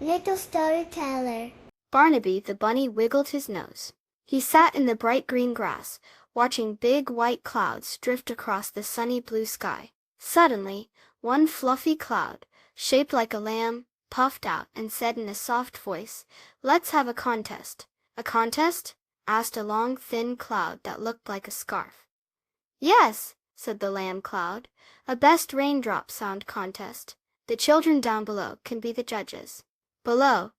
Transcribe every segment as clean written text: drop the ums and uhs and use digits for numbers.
Little storyteller. Barnaby the bunny wiggled his nose. He sat in the bright green grass, watching big white clouds drift across the sunny blue sky. Suddenly, one fluffy cloud, shaped like a lamb, puffed out and said in a soft voice, "Let's have a contest." "A contest?" asked a long thin cloud that looked like a scarf. "Yes," said the lamb cloud, "a best raindrop sound contest. The children down below can be the judges." Below,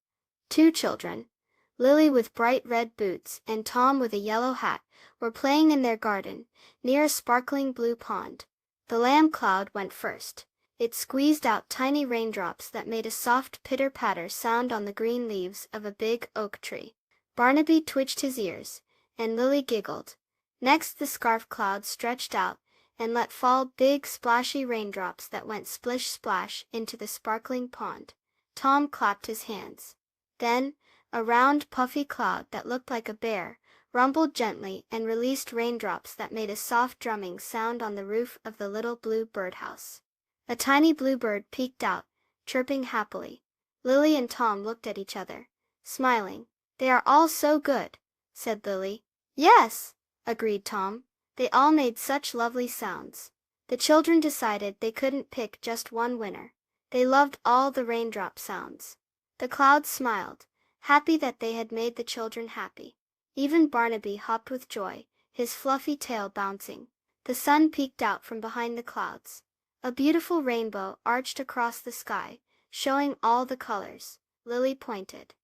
two children, Lily with bright red boots and Tom with a yellow hat, were playing in their garden, near a sparkling blue pond. The lamb cloud went first. It squeezed out tiny raindrops that made a soft pitter-patter sound on the green leaves of a big oak tree. Barnaby twitched his ears, and Lily giggled. Next the scarf cloud stretched out and let fall big splashy raindrops that went splish-splash into the sparkling pond. Tom clapped his hands. Then a round puffy cloud that looked like a bear rumbled gently and released raindrops that made a soft drumming sound on the roof of the little blue birdhouse. A tiny bluebird peeked out, chirping happily. Lily and Tom looked at each other, smiling. "They are all so good," said Lily. "Yes," agreed Tom. "They all made such lovely sounds." The children decided they couldn't pick just one winner. They loved all the raindrop sounds. The clouds smiled, happy that they had made the children happy. Even Barnaby hopped with joy, his fluffy tail bouncing. The sun peeked out from behind the clouds. A beautiful rainbow arched across the sky, showing all the colors. Lily pointed.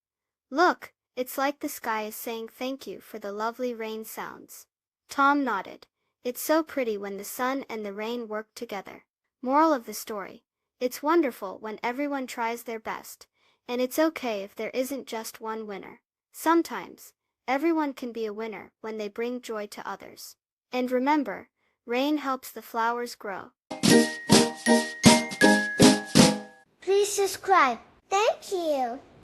"Look, it's like the sky is saying thank you for the lovely rain sounds." Tom nodded. "It's so pretty when the sun and the rain work together." Moral of the story: it's wonderful when everyone tries their best, and it's okay if there isn't just one winner. Sometimes, everyone can be a winner when they bring joy to others. And remember, rain helps the flowers grow. Please subscribe. Thank you.